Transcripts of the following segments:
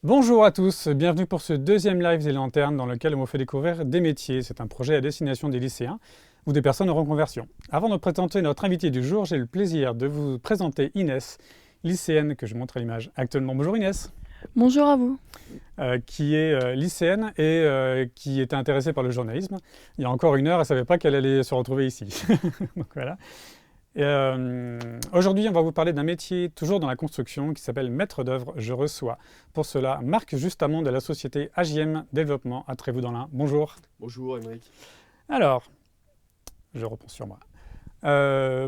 Bonjour à tous, bienvenue pour ce deuxième live des Lanternes dans lequel on vous fait découvrir des métiers. C'est un projet à destination des lycéens ou des personnes en reconversion. Avant de présenter notre invité du jour, j'ai le plaisir de vous présenter Inès, lycéenne que je montre à l'image actuellement. Bonjour Inès, Bonjour à vous. qui est lycéenne et qui était intéressée par le journalisme. Il y a encore une heure, elle ne savait pas qu'elle allait se retrouver ici. Donc voilà. Et, aujourd'hui, on va vous parler d'un métier toujours dans la construction qui s'appelle maître d'œuvre. Je reçois pour cela Marc Justamont de la société AJM Développement à Trévoux dans l'Ain. Bonjour. Bonjour Émeric. Alors, je reprends sur moi.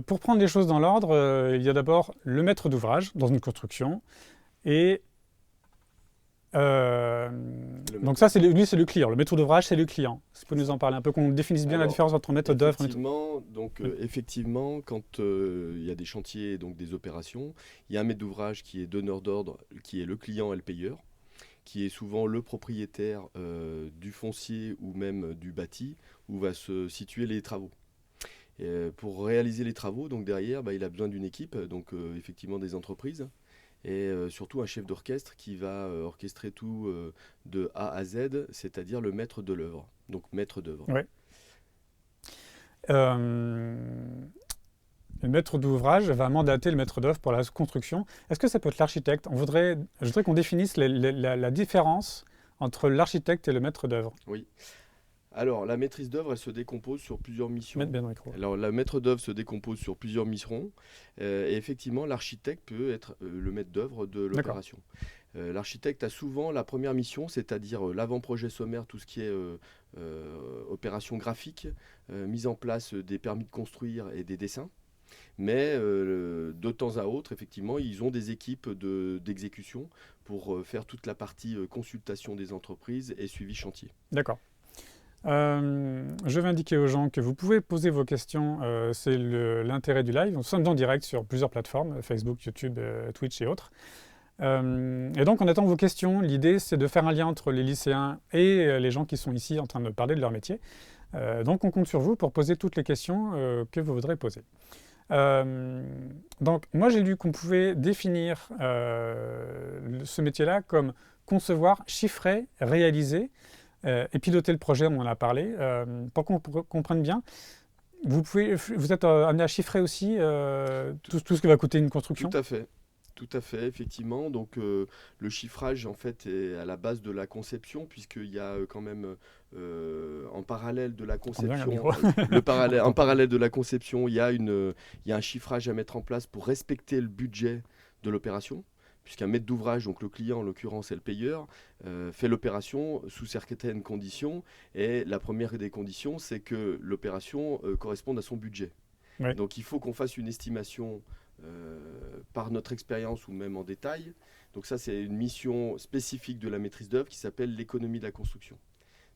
Pour prendre les choses dans l'ordre, il y a d'abord le maître d'ouvrage dans une construction. Et euh, donc ça, lui, c'est le client. Le maître d'ouvrage, c'est le client. Est-ce que vous pouvez nous en parler un peu, qu'on définisse bien la Alors, différence entre maître d'œuvre et maître... effectivement, quand il y a des chantiers, donc des opérations, il y a un maître d'ouvrage qui est donneur d'ordre, qui est le client et le payeur, qui est souvent le propriétaire du foncier ou même du bâti où va se situer les travaux. Et, pour réaliser les travaux, donc derrière, il a besoin d'une équipe, donc effectivement des entreprises, et surtout un chef d'orchestre qui va orchestrer tout de A à Z, c'est-à-dire le maître de l'œuvre, donc maître d'œuvre. Ouais. Euh, Le maître d'ouvrage va mandater le maître d'œuvre pour la construction. Est-ce que ça peut être l'architecte? Je voudrais qu'on définisse la différence entre l'architecte et le maître d'œuvre. Oui. Alors, la maîtrise d'œuvre, elle se décompose sur plusieurs Mettre missions. bien dans le micro. Alors, la maître d'œuvre se décompose sur plusieurs missions, et effectivement, l'architecte peut être le maître d'œuvre de D'accord. l'opération. L'architecte a souvent la première mission, c'est-à-dire l'avant-projet sommaire, tout ce qui est opération graphique, mise en place des permis de construire et des dessins. Mais de temps à autre, effectivement, ils ont des équipes d'exécution pour faire toute la partie consultation des entreprises et suivi chantier. D'accord. Je vais indiquer aux gens que vous pouvez poser vos questions. C'est l'intérêt du live. Nous sommes en direct sur plusieurs plateformes, Facebook, YouTube, Twitch et autres. Et donc, en attendant vos questions, l'idée, c'est de faire un lien entre les lycéens et les gens qui sont ici en train de parler de leur métier. Donc, on compte sur vous pour poser toutes les questions que vous voudrez poser. Euh, donc, moi, j'ai lu qu'on pouvait définir ce métier-là comme concevoir, chiffrer, réaliser et piloter le projet, on en a parlé. Pour qu'on comprenne bien, vous êtes amené à chiffrer aussi tout ce que va coûter une Tout construction? à fait. Tout à fait, effectivement. Donc le chiffrage en fait est à la base de la conception puisqu'il y a quand même en parallèle de la Prends bien le conception, micro. On en t'entend. parallèle de la conception, il y a un chiffrage à mettre en place pour respecter le budget de l'opération. Puisqu'un maître d'ouvrage, donc le client en l'occurrence et le payeur, fait l'opération sous certaines conditions. Et la première des conditions, c'est que l'opération corresponde à son budget. Oui. Donc il faut qu'on fasse une estimation par notre expérience ou même en détail. Donc ça, c'est une mission spécifique de la maîtrise d'œuvre qui s'appelle l'économie de la construction.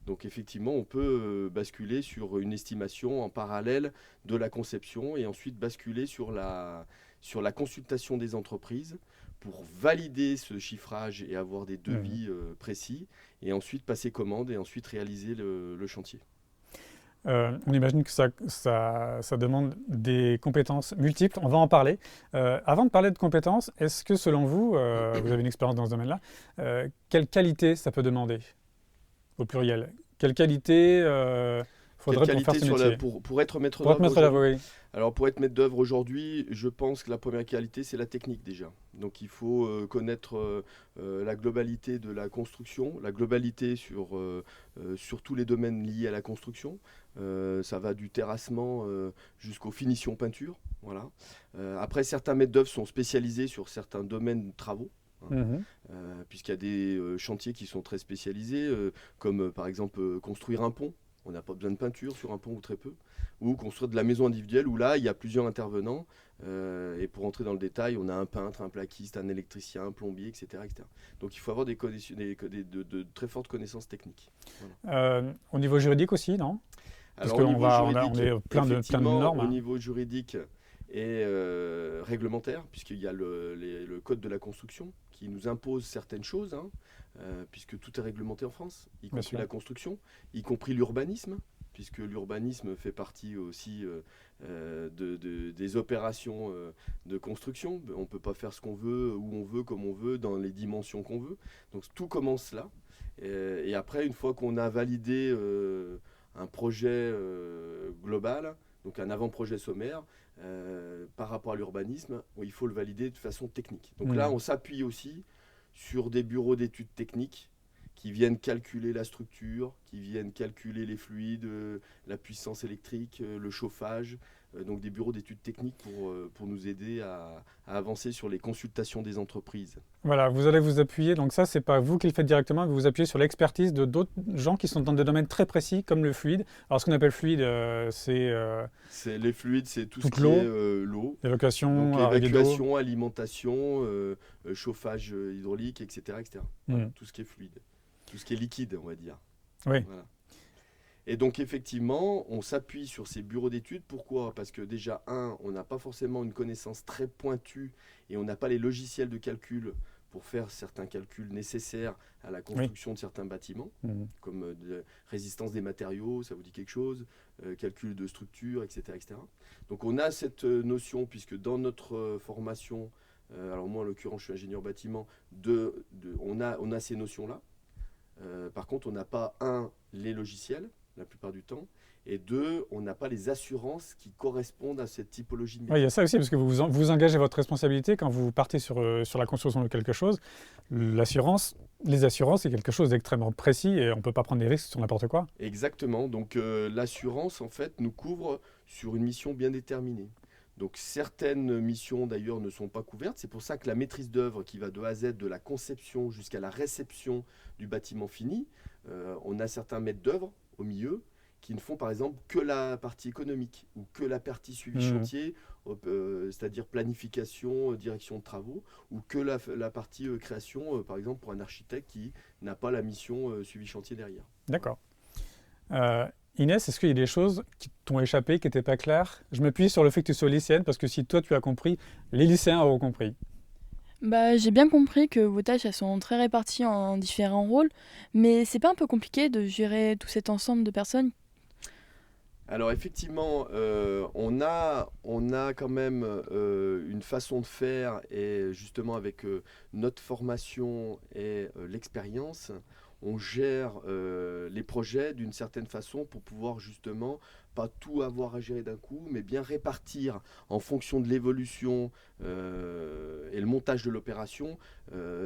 Donc effectivement, on peut basculer sur une estimation en parallèle de la conception et ensuite basculer sur la consultation des entreprises pour valider ce chiffrage et avoir des Mhm. devis précis et ensuite passer commande et ensuite réaliser le chantier. On imagine que ça demande des compétences multiples. On va en parler. Avant de parler de compétences, est-ce que selon vous, vous avez une expérience dans ce domaine-là, quelle qualité ça peut demander au pluriel? Quelle qualité Quelle faudrait pour faire qualité ce métier? pour être maître Pour être d'œuvre maître d'œuvre, aujourd'hui? oui. Alors pour être maître d'œuvre aujourd'hui, je pense que la première qualité, c'est la technique déjà. Donc il faut connaître la globalité de la construction, la globalité sur tous les domaines liés à la construction. Ça va du terrassement jusqu'aux finitions peinture. Voilà. Après, certains maîtres d'œuvre sont spécialisés sur certains domaines de travaux, hein. Mhm. Puisqu'il y a des chantiers qui sont très spécialisés, comme par exemple construire un pont. On n'a pas besoin de peinture sur un pont ou très peu. Ou construire de la maison individuelle où là, il y a plusieurs intervenants. Et pour entrer dans le détail, on a un peintre, un plaquiste, un électricien, un plombier, etc. etc. Donc il faut avoir de très fortes connaissances techniques. Voilà. Au niveau juridique aussi, non? Parce Alors au qu'on niveau on juridique, est plein de effectivement, normes, au hein. niveau juridique et réglementaire, puisqu'il y a le code de la construction qui nous impose certaines choses, hein, puisque tout est réglementé en France, y Bien compris sûr. la construction, y compris l'urbanisme, puisque l'urbanisme fait partie aussi des opérations de construction. On ne peut pas faire ce qu'on veut, où on veut, comme on veut, dans les dimensions qu'on veut. Donc tout commence là. Et après, une fois qu'on a validé un projet global, donc un avant-projet sommaire, par rapport à l'urbanisme, il faut le valider de façon technique. Donc là, on s'appuie aussi sur des bureaux d'études techniques qui viennent calculer la structure, qui viennent calculer les fluides, la puissance électrique, le chauffage, donc des bureaux d'études techniques pour nous aider à avancer sur les consultations des entreprises. Voilà, vous allez vous appuyer, donc ça, c'est pas vous qui le faites directement, vous vous appuyez sur l'expertise de d'autres gens qui sont dans des domaines très précis, comme le fluide. Alors, ce qu'on appelle fluide, c'est Les fluides, c'est tout ce toute qui l'eau, est l'eau. l'évacuation, Donc arrivée d'eau. évacuation, alimentation, chauffage hydraulique, etc. etc. Voilà, tout ce qui est fluide, tout ce qui est liquide, on va dire. Oui. Voilà. Et donc effectivement, on s'appuie sur ces bureaux d'études. Pourquoi? Parce que déjà, on n'a pas forcément une connaissance très pointue et on n'a pas les logiciels de calcul pour faire certains calculs nécessaires à la construction de certains bâtiments, comme résistance des matériaux, ça vous dit quelque chose, calcul de structure, etc., etc. Donc on a cette notion, puisque dans notre formation, alors moi en l'occurrence je suis ingénieur bâtiment, on a ces notions-là. Par contre, on n'a pas, les logiciels, la plupart du temps, et deux, on n'a pas les assurances qui correspondent à cette typologie de métier. Oui, il y a ça aussi, parce que vous engagez votre responsabilité quand vous partez sur la construction de quelque chose. Les assurances, c'est quelque chose d'extrêmement précis et on ne peut pas prendre des risques sur n'importe quoi. Exactement. Donc l'assurance, en fait, nous couvre sur une mission bien déterminée. Donc certaines missions, d'ailleurs, ne sont pas couvertes. C'est pour ça que la maîtrise d'œuvre qui va de A à Z, de la conception jusqu'à la réception du bâtiment fini, on a certains maîtres d'œuvre au milieu qui ne font par exemple que la partie économique ou que la partie suivi chantier, c'est-à-dire planification, direction de travaux, ou que la partie création, par exemple pour un architecte qui n'a pas la mission suivi chantier derrière. D'accord. Inès, est-ce qu'il y a des choses qui t'ont échappé, qui n'étaient pas claires? Je m'appuie sur le fait que tu sois lycéenne, parce que si toi tu as compris, les lycéens auront compris. J'ai bien compris que vos tâches elles sont très réparties en différents rôles, mais c'est pas un peu compliqué de gérer tout cet ensemble de personnes? Alors effectivement, on a quand même une façon de faire, et justement avec notre formation et l'expérience, on gère les projets d'une certaine façon pour pouvoir justement pas tout avoir à gérer d'un coup, mais bien répartir en fonction de l'évolution et le montage de l'opération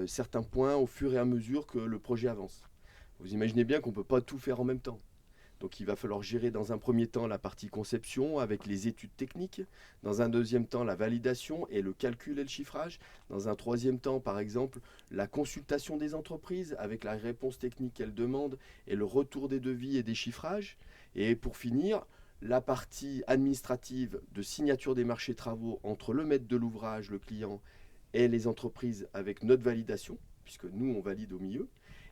certains points au fur et à mesure que le projet avance. Vous imaginez bien qu'on ne peut pas tout faire en même temps. Donc il va falloir gérer dans un premier temps la partie conception avec les études techniques, dans un deuxième temps la validation et le calcul et le chiffrage, dans un troisième temps par exemple la consultation des entreprises avec la réponse technique qu'elles demandent et le retour des devis et des chiffrages, et pour finir la partie administrative de signature des marchés travaux entre le maître de l'ouvrage, le client et les entreprises avec notre validation, puisque nous on valide au milieu.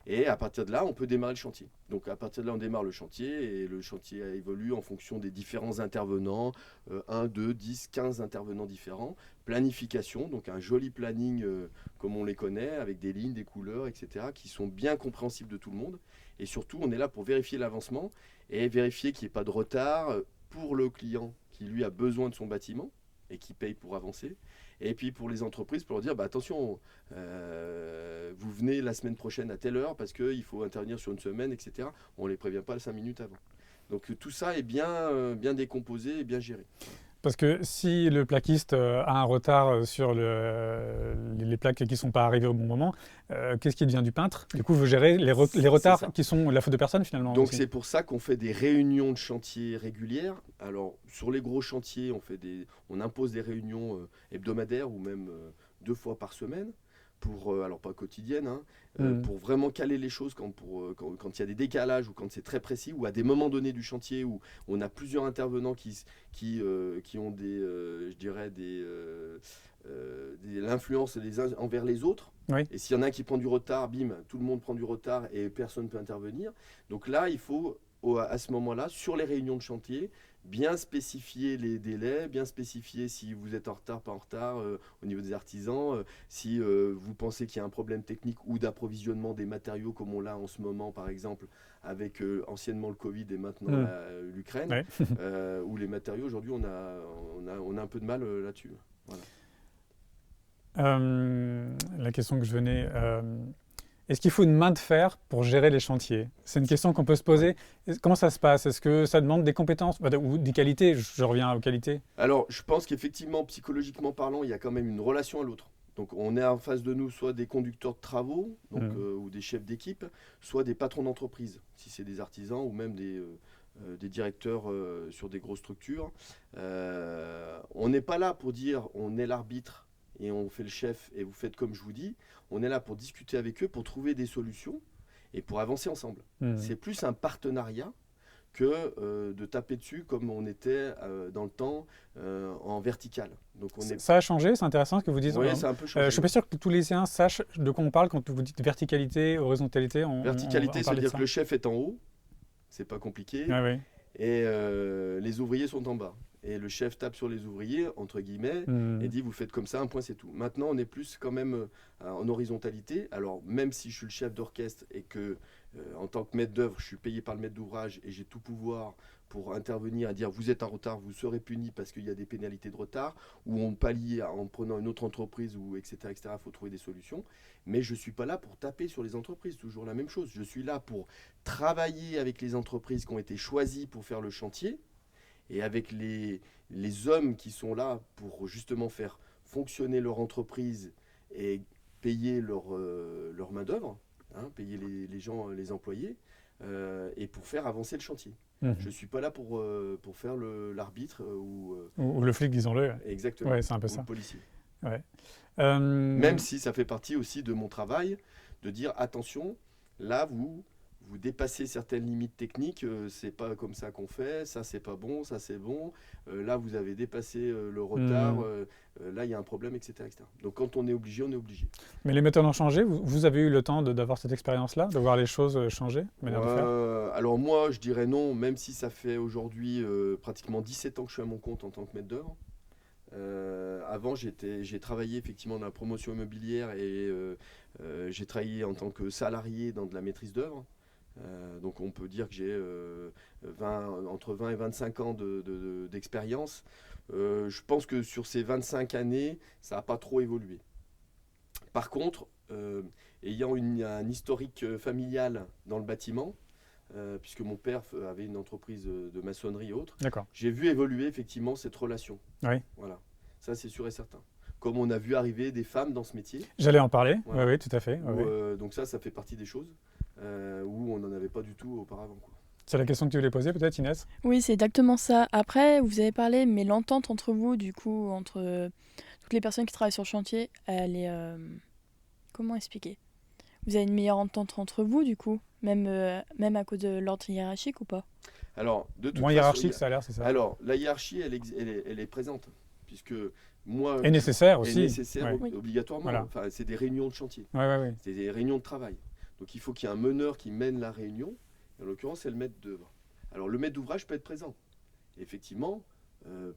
Et à partir de là, on peut démarrer le chantier. Donc à partir de là, on démarre le chantier et le chantier évolue en fonction des différents intervenants, 1, 2, 10, 15 intervenants différents. Planification, donc un joli planning comme on les connaît, avec des lignes, des couleurs, etc., qui sont bien compréhensibles de tout le monde. Et surtout, on est là pour vérifier l'avancement et vérifier qu'il n'y ait pas de retard pour le client qui, lui, a besoin de son bâtiment et qui paye pour avancer. Et puis pour les entreprises, pour leur dire, attention, vous venez la semaine prochaine à telle heure parce qu'il faut intervenir sur une semaine, etc. On ne les prévient pas 5 minutes avant. Donc tout ça est bien décomposé et bien géré. Parce que si le plaquiste a un retard sur les plaques qui ne sont pas arrivées au bon moment, qu'est-ce qui devient du peintre? Du coup, vous gérez les retards qui sont la faute de personne finalement. Donc aussi. c'est pour ça qu'on fait des réunions de chantier régulières. Alors sur les gros chantiers, on impose des réunions hebdomadaires ou même 2 fois par semaine. Alors pas quotidienne, pour vraiment caler les choses quand il y a des décalages ou quand c'est très précis ou à des moments donnés du chantier où on a plusieurs intervenants qui ont l'influence les uns envers les autres. Oui. Et s'il y en a un qui prend du retard, bim, tout le monde prend du retard et personne ne peut intervenir. Donc là, il faut à ce moment-là, sur les réunions de chantier, bien spécifier les délais, bien spécifier si vous êtes en retard, pas en retard, au niveau des artisans, si vous pensez qu'il y a un problème technique ou d'approvisionnement des matériaux comme on l'a en ce moment par exemple avec anciennement le Covid et maintenant l'Ukraine, Ouais. où les matériaux aujourd'hui on a un peu de mal là-dessus. Voilà. La question que je venais, est-ce qu'il faut une main de fer pour gérer les chantiers? C'est une question qu'on peut se poser. Comment ça se passe? Est-ce que ça demande des compétences ou des qualités? Je reviens aux qualités. Alors, je pense qu'effectivement, psychologiquement parlant, il y a quand même une relation à l'autre. Donc, on est en face de nous soit des conducteurs de travaux donc, ou des chefs d'équipe, soit des patrons d'entreprise, si c'est des artisans ou même des directeurs sur des grosses structures. On n'est pas là pour dire on est l'arbitre et on fait le chef et vous faites comme je vous dis. On est là pour discuter avec eux, pour trouver des solutions et pour avancer ensemble. C'est plus un partenariat que de taper dessus comme on était dans le temps en vertical. Donc Ça a changé, c'est intéressant ce que vous dites. Oui, ça a un peu changé. Je ne suis pas sûr que tous les lycéens sachent de quoi on parle quand vous dites verticalité, horizontalité. Verticalité, ça veut dire que le chef est en haut, c'est pas compliqué, et les ouvriers sont en bas. Et le chef tape sur les ouvriers, entre guillemets, et dit vous faites comme ça, un point c'est tout. Maintenant on est plus quand même en horizontalité. Alors même si je suis le chef d'orchestre et que en tant que maître d'œuvre je suis payé par le maître d'ouvrage et j'ai tout pouvoir pour intervenir et dire vous êtes en retard, vous serez puni parce qu'il y a des pénalités de retard, ou on pallie en prenant une autre entreprise, ou etc. Il faut trouver des solutions. Mais je ne suis pas là pour taper sur les entreprises, toujours la même chose. Je suis là pour travailler avec les entreprises qui ont été choisies pour faire le chantier, et avec les hommes qui sont là pour justement faire fonctionner leur entreprise et payer leur main-d'œuvre, payer les gens, les employés, et pour faire avancer le chantier. Je ne suis pas là pour faire l'arbitre ou le flic, disons-le. Exactement. Ouais, c'est un peu ou ça. le policier. Ouais. Même si ça fait partie aussi de mon travail, de dire attention, là vous dépassez certaines limites techniques, c'est pas comme ça qu'on fait, ça c'est pas bon, ça c'est bon, là vous avez dépassé le retard, là il y a un problème, etc., etc. Donc quand on est obligé, on est obligé. Mais les méthodes ont changé, vous avez eu le temps d'avoir cette expérience-là, de voir les choses changer, manière de faire? Alors moi je dirais non, même si ça fait aujourd'hui pratiquement 17 ans que je suis à mon compte en tant que maître d'œuvre. Avant j'ai travaillé effectivement dans la promotion immobilière et j'ai travaillé en tant que salarié dans de la maîtrise d'œuvre. Donc on peut dire que j'ai entre 20 et 25 ans d'expérience. Je pense que sur ces 25 années, ça n'a pas trop évolué. Par contre, ayant un historique familial dans le bâtiment, puisque mon père avait une entreprise de maçonnerie et autres, j'ai vu évoluer effectivement cette relation. Oui. Voilà, ça c'est sûr et certain. Comme on a vu arriver des femmes dans ce métier. J'allais en parler, voilà. Oui, tout à fait. Donc ça fait partie des choses où on n'en avait pas du tout auparavant, quoi. C'est la question que tu voulais poser peut-être, Inès? Oui, c'est exactement ça. Après, vous avez parlé, mais l'entente entre vous, du coup, entre toutes les personnes qui travaillent sur le chantier, elle est... Comment expliquer? Vous avez une meilleure entente entre vous, du coup, même à cause de l'ordre hiérarchique ou pas? Alors, de toute Moins façon, hiérarchique, ça a l'air, c'est ça? Alors, la hiérarchie, elle est présente, puisque moi... Et nécessaire aussi. Et nécessaire, obligatoirement. Voilà. Enfin, c'est des réunions de chantier. Ouais. C'est des réunions de travail. Donc, il faut qu'il y ait un meneur qui mène la réunion. En l'occurrence, c'est le maître d'œuvre. Alors, le maître d'ouvrage peut être présent. Effectivement,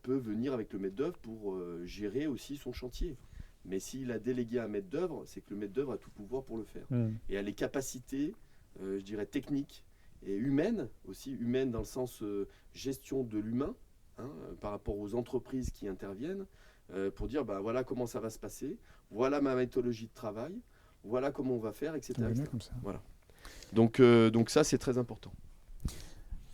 peut venir avec le maître d'œuvre pour gérer aussi son chantier. Mais s'il a délégué un maître d'œuvre, c'est que le maître d'œuvre a tout pouvoir pour le faire. Et a les capacités, je dirais, techniques et humaines, aussi humaines dans le sens gestion de l'humain, par rapport aux entreprises qui interviennent, pour dire, voilà comment ça va se passer, voilà ma méthodologie de travail, voilà comment on va faire, etc. Comme ça. Voilà. Donc ça, c'est très important.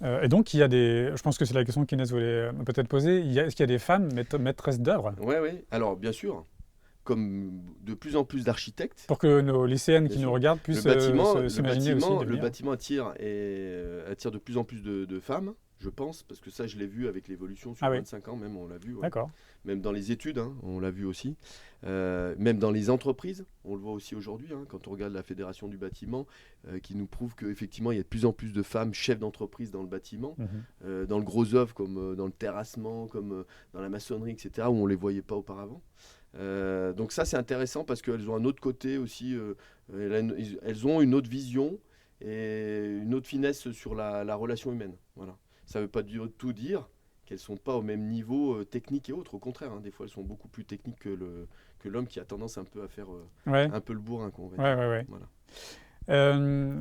Et donc, il y a des... Je pense que c'est la question qu'Inès voulait peut-être poser. Est-ce qu'il y a des femmes maîtresses d'œuvre? Oui. Alors, bien sûr. Comme de plus en plus d'architectes. Pour que nos lycéennes qui nous regardent puissent s'imaginer aussi. Le bâtiment attire de plus en plus de femmes, je pense, parce que ça, je l'ai vu avec l'évolution sur 25 ans, même, on l'a vu. Ouais. D'accord. Même dans les études, on l'a vu aussi. Même dans les entreprises, on le voit aussi aujourd'hui, quand on regarde la Fédération du bâtiment, qui nous prouve qu'effectivement, il y a de plus en plus de femmes chefs d'entreprise dans le bâtiment, dans le gros œuvre, comme dans le terrassement, comme dans la maçonnerie, etc., où on ne les voyait pas auparavant. Donc ça c'est intéressant parce qu'elles ont un autre côté aussi, elles ont une autre vision et une autre finesse sur la relation humaine. Voilà. Ça ne veut pas tout dire qu'elles ne sont pas au même niveau technique et autres. Au contraire, hein, des fois, elles sont beaucoup plus techniques que l'homme qui a tendance un peu à faire Ouais, un peu le bourrin, quoi, on va ouais, dire. ouais, ouais. Voilà. Euh,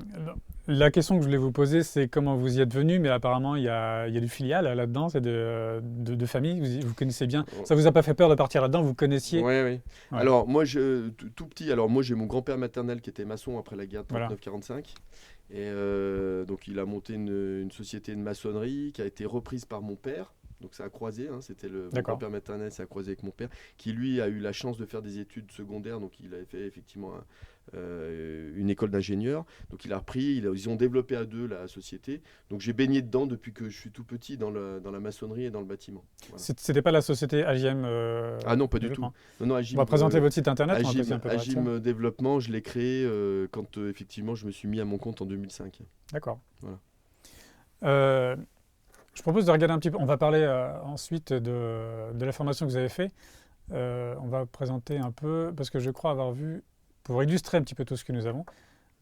la question que je voulais vous poser, c'est comment vous y êtes venu, mais apparemment, il y a du filial là-dedans, c'est de famille, vous connaissez bien. Ça vous a pas fait peur de partir là-dedans, vous connaissiez? Oui, oui. Ouais, Alors, moi, tout petit, alors moi, j'ai mon grand-père maternel qui était maçon après la guerre de voilà. 39-45. Et donc, il a monté une société de maçonnerie qui a été reprise par mon père. Donc, ça a croisé, hein, mon D'accord. grand-père maternel, ça a croisé avec mon père, qui lui a eu la chance de faire des études secondaires. Donc, il avait fait effectivement une école d'ingénieur. Donc, il a repris, ils ont développé à deux la société. Donc, j'ai baigné dedans depuis que je suis tout petit dans la maçonnerie et dans le bâtiment. Voilà. C'était pas la société AGM Ah non, pas du tout. Développement. Non, non, On va présenter votre site internet, on va passer un peu par là-dessus. Agim Développement, je l'ai créé quand effectivement je me suis mis à mon compte en 2005. D'accord. Voilà. Je propose de regarder un petit peu. On va parler ensuite de la formation que vous avez fait. On va présenter un peu, parce que je crois avoir vu, pour illustrer un petit peu tout ce que nous avons,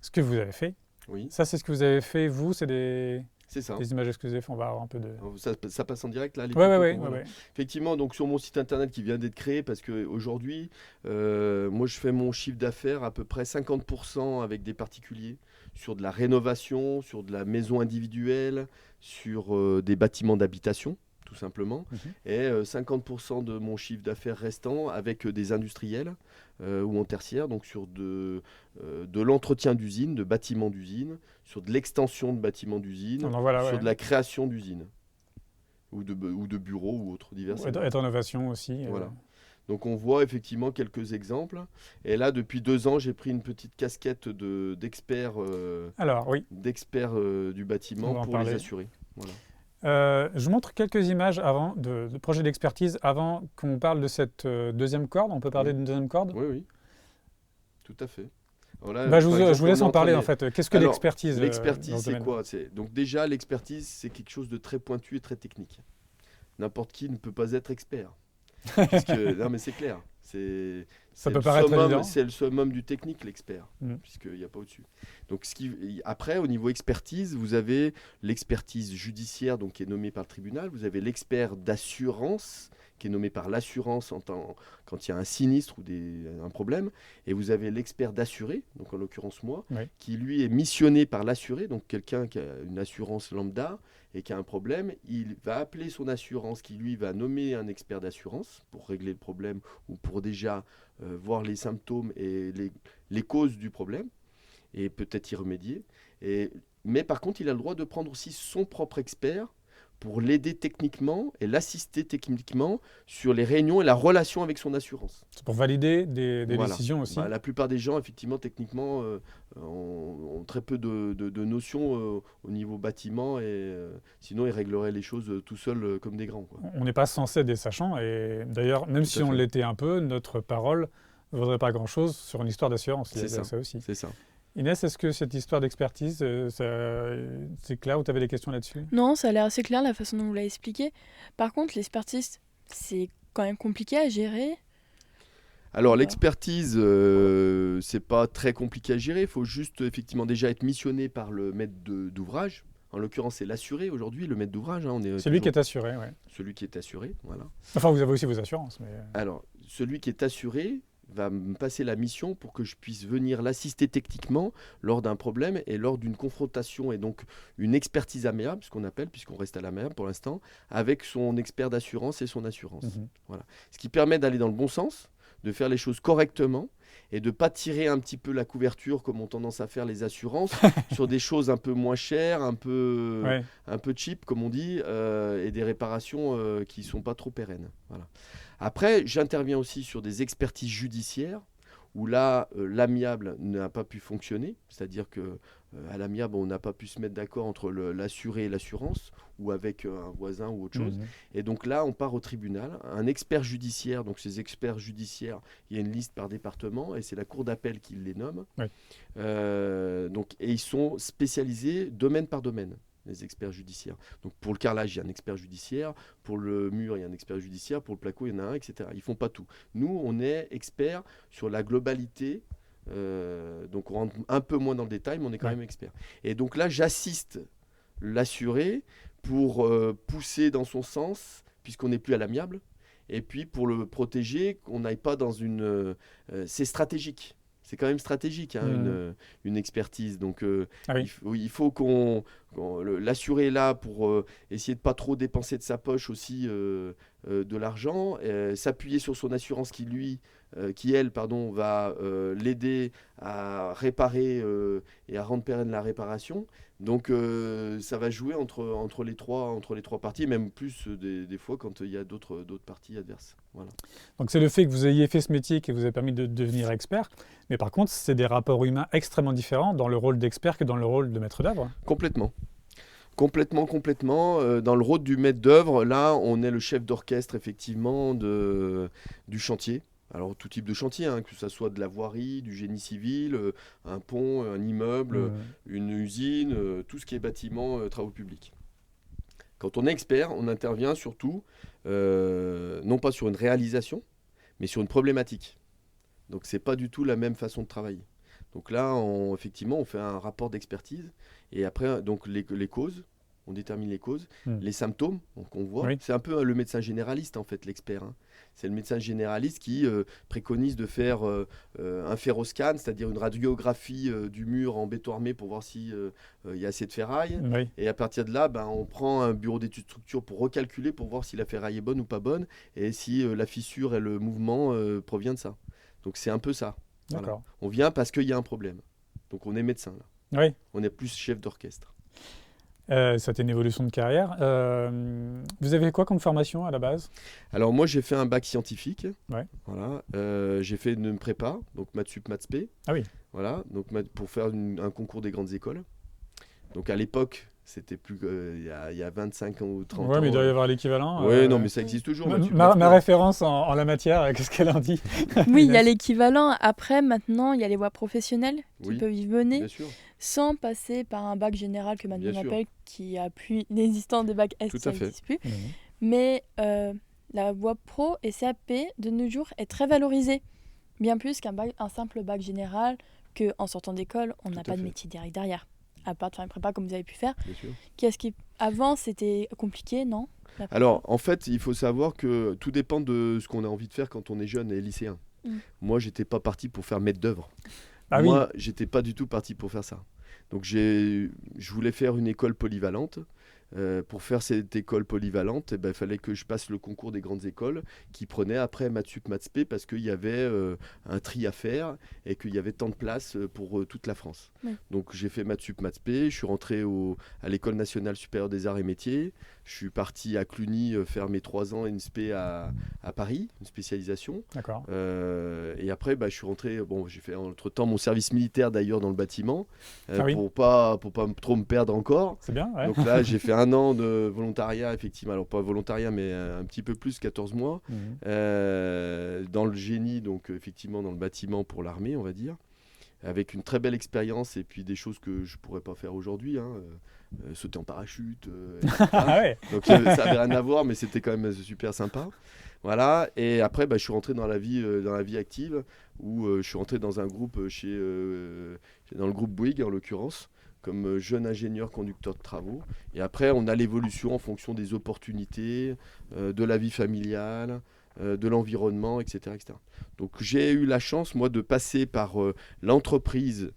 ce que vous avez fait. Oui, Ça, c'est ce que vous avez fait, vous, c'est des c'est ça. images de ce que vous avez fait. On va avoir un peu de. Alors, ça passe en direct là, les Ouais, ouais, photos ouais, qu'on ouais, voit là. ouais. Effectivement, donc sur mon site internet qui vient d'être créé, parce qu'aujourd'hui, moi je fais mon chiffre d'affaires à peu près 50% avec des particuliers, sur de la rénovation, sur de la maison individuelle, sur des bâtiments d'habitation, tout simplement. Mhm. Et 50% de mon chiffre d'affaires restant avec des industriels ou en tertiaire, donc sur de l'entretien d'usines, de bâtiments d'usines, sur de l'extension de bâtiments d'usines, Donc voilà, sur ouais. de la création d'usines ou de bureaux ou autres divers. Ouais, et de rénovation aussi. Voilà. Donc on voit effectivement quelques exemples. Et là, depuis 2 ans, j'ai pris une petite casquette d'expert Alors, oui, du on bâtiment va en pour parler. les assurer. Voilà. Je montre quelques images avant de projets d'expertise avant qu'on parle de cette deuxième corde. On peut parler Oui. d'une deuxième corde? Oui, oui, tout à fait. Alors là, Bah, je par vous exemple, laisse on est en parler train en de- fait. Qu'est-ce que Alors, l'expertise dans l'expertise, ce c'est domaine? quoi? Donc déjà, l'expertise, c'est quelque chose de très pointu et très technique. N'importe qui ne peut pas être expert. Non, mais c'est clair. Ça peut paraître évident. C'est le summum du technique, l'expert, Mm. puisqu'il n'y a pas au-dessus. Donc, après, au niveau expertise, vous avez l'expertise judiciaire, donc qui est nommée par le tribunal. Vous avez l'expert d'assurance, qui est nommé par l'assurance quand il y a un sinistre ou un problème. Et vous avez l'expert d'assuré, donc en l'occurrence moi, Oui. qui lui est missionné par l'assuré, donc quelqu'un qui a une assurance lambda et qui a un problème, il va appeler son assurance qui lui va nommer un expert d'assurance pour régler le problème ou pour déjà voir les symptômes et les causes du problème et peut-être y remédier. Mais par contre, il a le droit de prendre aussi son propre expert pour l'aider techniquement et l'assister techniquement sur les réunions et la relation avec son assurance. C'est pour valider des Voilà. décisions aussi. La plupart des gens, effectivement, techniquement, ont très peu de notions au niveau bâtiment et sinon ils régleraient les choses tout seuls comme des grands, quoi. On n'est pas censé être des sachants et d'ailleurs, même Tout si à on fait. l'était un peu, notre parole ne vaudrait pas grand-chose sur une histoire d'assurance. Il y a C'est ça. aussi. C'est ça. Inès, est-ce que cette histoire d'expertise, c'est clair ou tu avais des questions là-dessus? Non, ça a l'air assez clair la façon dont vous l'avez expliqué. Par contre, l'expertise, c'est quand même compliqué à gérer. Alors Voilà. l'expertise, c'est pas très compliqué à gérer. Il faut juste effectivement déjà être missionné par le maître d'ouvrage. En l'occurrence, c'est l'assuré aujourd'hui, le maître d'ouvrage, hein. On est C'est lui qui toujours est assuré, ouais. celui qui est assuré. Voilà. Enfin, vous avez aussi vos assurances, mais Alors, celui qui est assuré va me passer la mission pour que je puisse venir l'assister techniquement lors d'un problème et lors d'une confrontation et donc une expertise amiable, ce qu'on appelle, puisqu'on reste à l'amiable pour l'instant, avec son expert d'assurance et son assurance. mhm. Ce qui permet d'aller dans le bon sens, de faire les choses correctement et de ne pas tirer un petit peu la couverture comme ont tendance à faire les assurances sur des choses un peu moins chères, un peu cheap comme on dit, et des réparations qui ne sont pas trop pérennes. Voilà. Après, j'interviens aussi sur des expertises judiciaires où là, l'amiable n'a pas pu fonctionner, c'est-à-dire que à l'amiable, on n'a pas pu se mettre d'accord entre l'assuré et l'assurance, ou avec un voisin ou autre chose. Mhm. Et donc là, on part au tribunal. Un expert judiciaire, donc ces experts judiciaires, il y a une liste par département, et c'est la cour d'appel qui les nomme. Oui. Et ils sont spécialisés domaine par domaine, les experts judiciaires. Donc pour le carrelage, il y a un expert judiciaire, pour le mur, il y a un expert judiciaire, pour le placo, il y en a un, etc. Ils ne font pas tout. Nous, on est experts sur la globalité Donc on rentre un peu moins dans le détail, mais on est quand même expert. Et donc là, j'assiste l'assuré pour pousser dans son sens, puisqu'on n'est plus à l'amiable, et puis pour le protéger, qu'on n'aille pas dans une... c'est stratégique. C'est quand même stratégique, une expertise. Donc, il faut l'assuré est là pour essayer de pas trop dépenser de sa poche aussi de l'argent, s'appuyer sur son assurance qui, elle, va l'aider à réparer et à rendre pérenne la réparation. Donc, ça va jouer entre les trois parties, et même plus des fois quand il y a d'autres parties adverses. Voilà. Donc c'est le fait que vous ayez fait ce métier qui vous a permis de devenir expert, mais par contre c'est des rapports humains extrêmement différents dans le rôle d'expert que dans le rôle de maître d'œuvre. Complètement. Dans le rôle du maître d'œuvre, là on est le chef d'orchestre effectivement du chantier. Alors tout type de chantier, que ce soit de la voirie, du génie civil, un pont, un immeuble, une usine, tout ce qui est bâtiment, travaux publics. Quand on est expert, on intervient surtout, non pas sur une réalisation, mais sur une problématique. Donc c'est pas du tout la même façon de travailler. Donc là, effectivement, on fait un rapport d'expertise, et après, donc les causes, on détermine les causes, les symptômes qu'on voit. C'est un peu le médecin généraliste, en fait, l'expert. C'est le médecin généraliste qui préconise de faire un ferroscan, c'est-à-dire une radiographie du mur en béton armé pour voir s'il y a assez de ferraille. Et à partir de là, on prend un bureau d'études structure pour recalculer, pour voir si la ferraille est bonne ou pas bonne, et si la fissure et le mouvement provient de ça. Donc c'est un peu ça. Voilà. On vient parce qu'il y a un problème. Donc on est médecin, là. On est plus chef d'orchestre. C'était une évolution de carrière. Vous avez quoi comme formation à la base ? Alors moi j'ai fait un bac scientifique. Voilà. J'ai fait une prépa, donc maths sup, maths spé. Ah oui. Voilà. Donc pour faire un concours des grandes écoles. Donc à l'époque, c'était plus il y a 25 ans ou 30 ans. Oui, mais il doit y avoir l'équivalent. Oui, non, mais ça existe toujours. Ma référence en la matière, qu'est-ce qu'elle en dit ? Oui, il y a l'équivalent. Après, maintenant, il y a les voies professionnelles qui peuvent y mener. Bien sûr. Sans passer par un bac général que maintenant on appelle, qui a plus l'existence des bacs S, ça n'existe plus. Mais la voie pro et CAP de nos jours est très valorisée, bien plus qu'un simple bac général, qu'en sortant d'école, on n'a pas de métier direct derrière, à part de faire une prépa comme vous avez pu faire. Avant, c'était compliqué, non ? Alors, en fait, il faut savoir que tout dépend de ce qu'on a envie de faire quand on est jeune et lycéen. Moi, j'étais pas parti pour faire maître d'œuvre. Moi, j'étais pas du tout parti pour faire ça. Donc, je voulais faire une école polyvalente. Pour faire cette école polyvalente, il fallait que je passe le concours des grandes écoles qui prenait après maths sup, maths spé parce qu'il y avait un tri à faire et qu'il y avait tant de places pour toute la France. Donc, j'ai fait maths sup, maths spé. Je suis rentré à l'École nationale supérieure des arts et métiers. Je suis parti à Cluny faire mes 3 ans et une spé à Paris, une spécialisation. D'accord. Et après, je suis rentré. J'ai fait entre-temps mon service militaire d'ailleurs dans le bâtiment pour pas trop me perdre encore. C'est bien, ouais. Donc là, j'ai fait 1 an de volontariat, effectivement. Alors pas volontariat, mais un petit peu plus, 14 mois. Dans le génie, donc effectivement dans le bâtiment pour l'armée, on va dire. Avec une très belle expérience et puis des choses que je pourrais pas faire aujourd'hui. Sauter en parachute, donc ça n'avait rien à voir, mais c'était quand même super sympa. Voilà. Et après, je suis rentré dans la vie active, où je suis rentré dans un groupe dans le groupe Bouygues en l'occurrence, comme jeune ingénieur conducteur de travaux. Et après, on a l'évolution en fonction des opportunités, de la vie familiale, de l'environnement, etc., etc. Donc j'ai eu la chance, moi, de passer par l'entreprise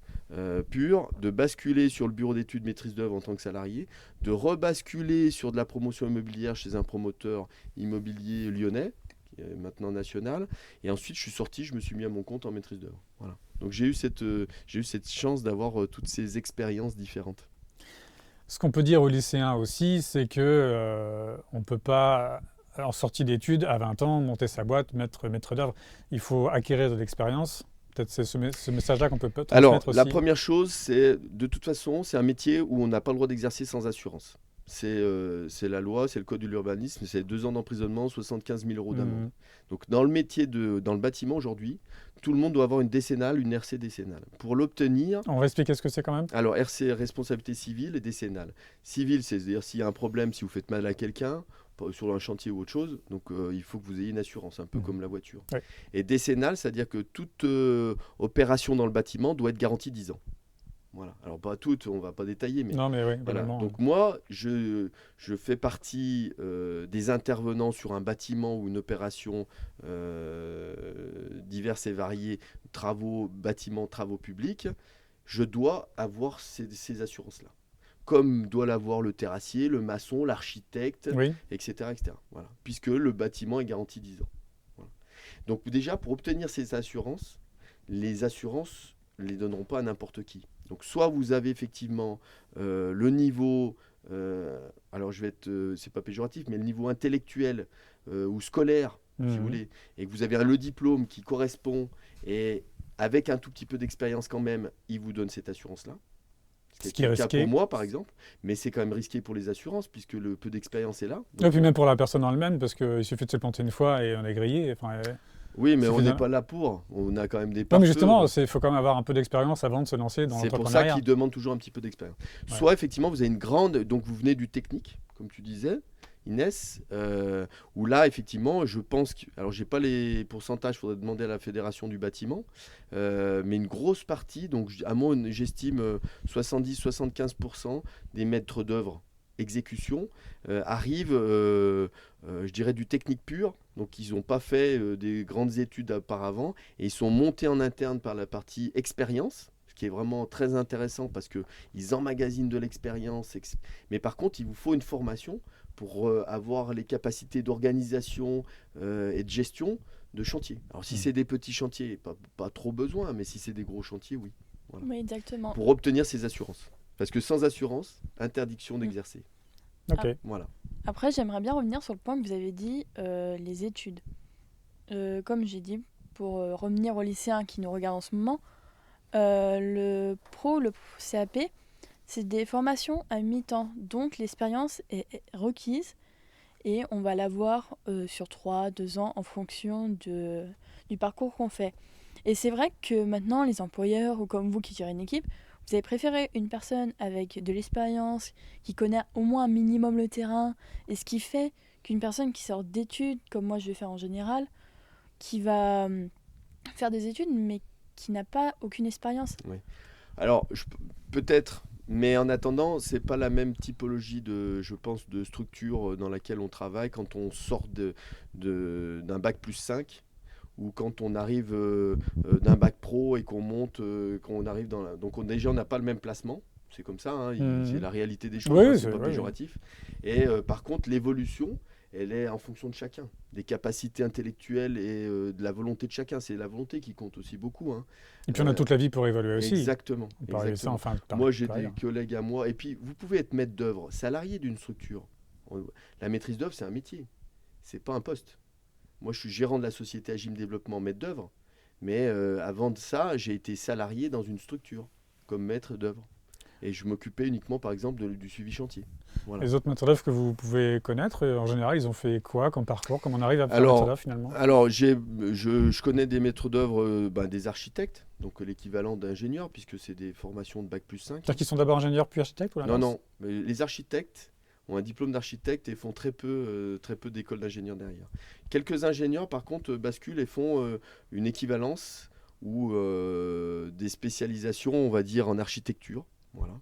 pure, de basculer sur le bureau d'études maîtrise d'œuvre en tant que salarié, de rebasculer sur de la promotion immobilière chez un promoteur immobilier lyonnais, qui est maintenant national, et ensuite je suis sorti, je me suis mis à mon compte en maîtrise d'œuvre. Voilà. Donc j'ai eu cette chance d'avoir toutes ces expériences différentes. Ce qu'on peut dire aux lycéens aussi, c'est que on ne peut pas, en sortie d'études, à 20 ans, monter sa boîte, maître d'œuvre. Il faut acquérir de l'expérience. Peut-être c'est ce message-là qu'on peut transmettre aussi. Alors, la première chose, c'est de toute façon, c'est un métier où on n'a pas le droit d'exercer sans assurance. C'est la loi, c'est le code de l'urbanisme, c'est 2 ans d'emprisonnement, 75 000 € d'amende. Donc dans le métier, dans le bâtiment aujourd'hui, tout le monde doit avoir une décennale, une RC décennale. Pour l'obtenir... On va expliquer ce que c'est quand même. Alors RC, responsabilité civile, et décennale. Civile, c'est-à-dire s'il y a un problème, si vous faites mal à quelqu'un, sur un chantier ou autre chose. Donc il faut que vous ayez une assurance, un peu comme la voiture. Ouais. Et décennale, c'est-à-dire que toute opération dans le bâtiment doit être garantie 10 ans. Voilà. Alors pas toutes, on va pas détailler, mais Non, mais oui, voilà. globalement. Donc moi, je fais partie des intervenants sur un bâtiment ou une opération diverses et variées, bâtiments, travaux publics. Je dois avoir ces assurances-là. Comme doit l'avoir le terrassier, le maçon, l'architecte, Oui, etc., etc. Voilà. Puisque le bâtiment est garanti 10 ans. Voilà. Donc déjà, pour obtenir ces assurances, les assurances ne les donneront pas à n'importe qui. Donc soit vous avez effectivement le niveau, alors je vais être, c'est pas péjoratif, mais le niveau intellectuel ou scolaire, si vous voulez, et que vous avez le diplôme qui correspond, et avec un tout petit peu d'expérience quand même, il vous donne cette assurance-là. Ce qui est le cas risqué. pour moi, par exemple, mais c'est quand même risqué pour les assurances, puisque le peu d'expérience est là. Et Donc, puis même pour la personne en elle-même, parce qu'il suffit de se planter une fois et on est grillé. Enfin, oui, mais on suffit n'est d'un- pas là pour. On a quand même des non, mais pare-feux. justement, il faut quand même avoir un peu d'expérience avant de se lancer dans C'est pour ça l'entrepreneuriat. qu'ils demandent toujours un petit peu d'expérience. Ouais. Soit effectivement, vous avez une grande. Donc vous venez du technique, comme tu disais, Inès, où là, effectivement, je pense que. Alors, j'ai pas les pourcentages, il faudrait demander à la Fédération du bâtiment, mais une grosse partie, donc à moi, j'estime 70-75% des maîtres d'œuvre exécution arrivent, je dirais, du technique pur. Donc, ils n'ont pas fait des grandes études auparavant et ils sont montés en interne par la partie expérience, ce qui est vraiment très intéressant parce qu'ils emmagasinent de l'expérience. Mais par contre, il vous faut une formation pour avoir les capacités d'organisation et de gestion de chantier. Alors, si c'est des petits chantiers, pas trop besoin, mais si c'est des gros chantiers, oui. Voilà. Oui, exactement. Pour obtenir ces assurances. Parce que sans assurance, interdiction d'exercer. Ok. Voilà. Après, j'aimerais bien revenir sur le point que vous avez dit, les études. Comme j'ai dit, pour revenir aux lycéens qui nous regardent en ce moment, le CAP, c'est des formations à mi-temps. Donc l'expérience est requise et on va l'avoir sur 2 ans en fonction du parcours qu'on fait. Et c'est vrai que maintenant, les employeurs ou comme vous qui gérez une équipe, vous avez préféré une personne avec de l'expérience, qui connaît au moins un minimum le terrain, et ce qui fait qu'une personne qui sort d'études, comme moi je vais faire en général, qui va faire des études mais qui n'a pas aucune expérience. Alors, peut-être, mais en attendant, c'est pas la même typologie je pense, de structure dans laquelle on travaille quand on sort d'un bac plus 5 ou quand on arrive d'un bac pro et qu'on monte, qu'on arrive donc déjà on n'a pas le même placement. C'est comme ça, hein, c'est la réalité des choses, Oui, c'est pas péjoratif. Et par contre, l'évolution, elle est en fonction de chacun, des capacités intellectuelles et de la volonté de chacun. C'est la volonté qui compte aussi beaucoup. Hein. Et puis on a toute la vie pour évaluer aussi. Exactement. On peut arriver ça, enfin, Moi, j'ai pareil. des collègues à moi. Et puis, vous pouvez être maître d'œuvre, salarié d'une structure. La maîtrise d'œuvre, c'est un métier. C'est pas un poste. Moi, je suis gérant de la société Agim Développement, maître d'œuvre. Mais avant de ça, j'ai été salarié dans une structure comme maître d'œuvre. Et je m'occupais uniquement, par exemple, du suivi chantier. Voilà. Les autres maîtres d'œuvre que vous pouvez connaître, en général, ils ont fait quoi comme parcours? Comment on arrive à faire maître d'œuvre finalement? Alors, je connais des maîtres d'œuvre, des architectes, donc l'équivalent d'ingénieurs, puisque c'est des formations de bac plus 5. C'est-à-dire qu'ils sont d'abord ingénieurs puis architectes ou l'inverse? Non. Mais les architectes ont un diplôme d'architecte et font très peu d'écoles d'ingénieurs derrière. Quelques ingénieurs, par contre, basculent et font une équivalence ou des spécialisations, on va dire, en architecture. Voilà.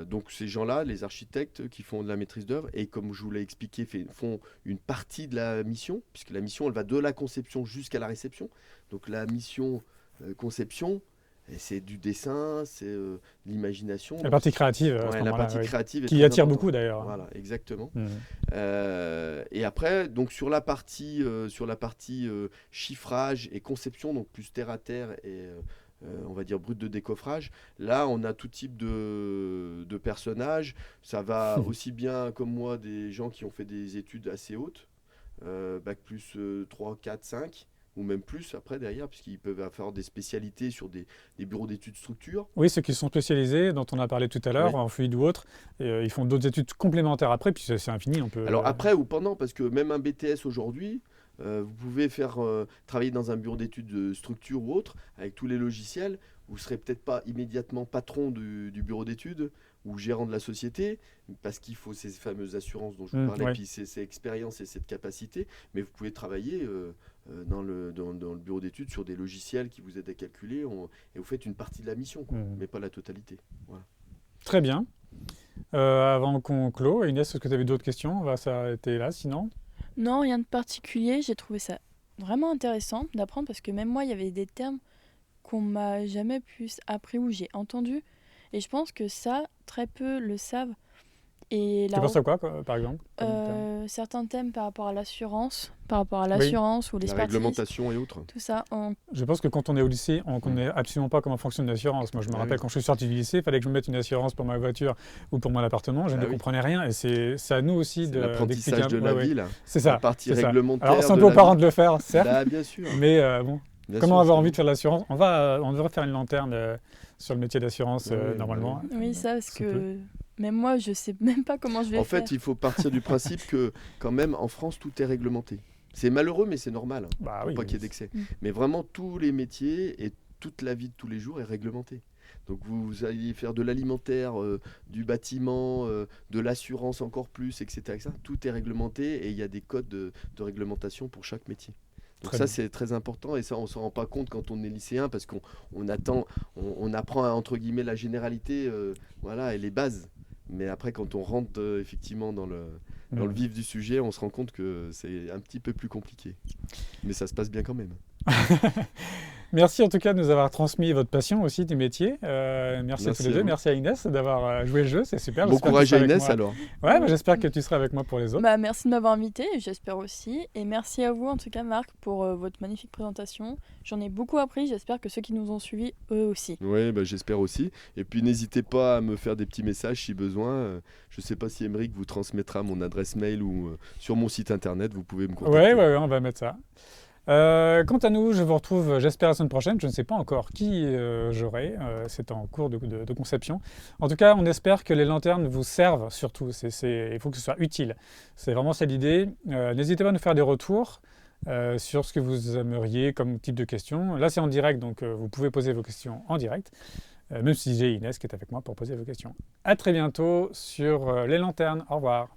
Donc ces gens-là, les architectes qui font de la maîtrise d'œuvre, et comme je vous l'ai expliqué, font une partie de la mission, puisque la mission, elle va de la conception jusqu'à la réception. Donc la mission conception, c'est du dessin, c'est de l'imagination. La partie créative, la partie créative qui attire beaucoup d'ailleurs. Voilà, exactement. Et après, donc sur la partie chiffrage et conception, donc plus terre à terre et on va dire brut de décoffrage, là on a tout type de personnages. Ça va aussi bien comme moi des gens qui ont fait des études assez hautes, bac plus 3, 4, 5 ou même plus après derrière, puisqu'ils peuvent faire des spécialités sur des bureaux d'études structure. Oui, ceux qui sont spécialisés, dont on a parlé tout à l'heure, en fluide ou autre, et, ils font d'autres études complémentaires après, puis c'est infini. Alors après ou pendant, parce que même un BTS aujourd'hui, Vous pouvez travailler dans un bureau d'études de structure ou autre, avec tous les logiciels. Vous ne serez peut-être pas immédiatement patron du bureau d'études ou gérant de la société, parce qu'il faut ces fameuses assurances dont je vous parlais, Ouais. puis ces expériences et cette capacité. Mais vous pouvez travailler dans le bureau d'études sur des logiciels qui vous aident à calculer, et vous faites une partie de la mission, quoi, mais pas la totalité. Voilà. Très bien. Avant qu'on clôt, Inès, est-ce que tu avais d'autres questions? On va s'arrêter là, sinon. Non, rien de particulier. J'ai trouvé ça vraiment intéressant d'apprendre parce que même moi, il y avait des termes qu'on m'a jamais plus appris ou j'ai entendu. Et je pense que ça, très peu le savent. Et Tu penses à quoi, par exemple comme terme certains thèmes par rapport à l'assurance, ou La l'expertise, réglementation et autres. tout ça. Je pense que quand on est au lycée, on ne connaît absolument pas comment fonctionne l'assurance. Moi, je me rappelle quand je suis sorti du lycée, il fallait que je me mette une assurance pour ma voiture ou pour mon appartement. Je ne comprenais rien. Et c'est à nous aussi C'est l'apprentissage de la vie, là. C'est ça. La partie c'est ça. réglementaire. Alors, c'est un peu aux parents de le faire, certes. Bah, bien sûr. Mais bon, Bien comment sûr, avoir c'est envie de faire de l'assurance? On devrait faire une lanterne sur le métier d'assurance, Oui, normalement. Oui, ça, parce Ça que même moi, je sais même pas comment je vais En faire. fait, il faut partir du principe que, quand même, en France, tout est réglementé. C'est malheureux, mais c'est normal. Bah Faut oui, pas qu'il y ait d'excès. Mm. Mais vraiment, tous les métiers et toute la vie de tous les jours est réglementée. Donc vous allez faire de l'alimentaire, du bâtiment, de l'assurance encore plus, etc. Tout est réglementé et il y a des codes de réglementation pour chaque métier. Donc Très ça, bien. c'est très important et ça, on ne s'en rend pas compte quand on est lycéen parce qu'on apprend entre guillemets la généralité, voilà, et les bases. Mais après, quand on rentre effectivement dans le vif du sujet, on se rend compte que c'est un petit peu plus compliqué. Mais ça se passe bien quand même. Merci en tout cas de nous avoir transmis votre passion aussi du métier. Merci à tous les deux. vous. Merci à Inès d'avoir joué le jeu, c'est super. Bon J'espère que tu courage seras à avec Inès moi. alors. Ouais, bah, j'espère que tu seras avec moi pour les autres. Bah, merci de m'avoir invité, j'espère aussi. Et merci à vous, en tout cas, Marc, pour votre magnifique présentation. J'en ai beaucoup appris, j'espère que ceux qui nous ont suivis, eux aussi. Oui, bah, j'espère aussi. Et puis n'hésitez pas à me faire des petits messages si besoin. Je ne sais pas si Émeric vous transmettra mon adresse mail ou sur mon site internet, vous pouvez me contacter. Ouais, on va mettre ça. Quant à nous, je vous retrouve, j'espère, la semaine prochaine. Je ne sais pas encore qui j'aurai. C'est en cours de conception. En tout cas, on espère que les lanternes vous servent surtout. Il faut que ce soit utile. C'est vraiment ça l'idée. N'hésitez pas à nous faire des retours sur ce que vous aimeriez comme type de questions. Là, c'est en direct, donc vous pouvez poser vos questions en direct. Même si j'ai Inès qui est avec moi pour poser vos questions. À très bientôt sur les lanternes. Au revoir.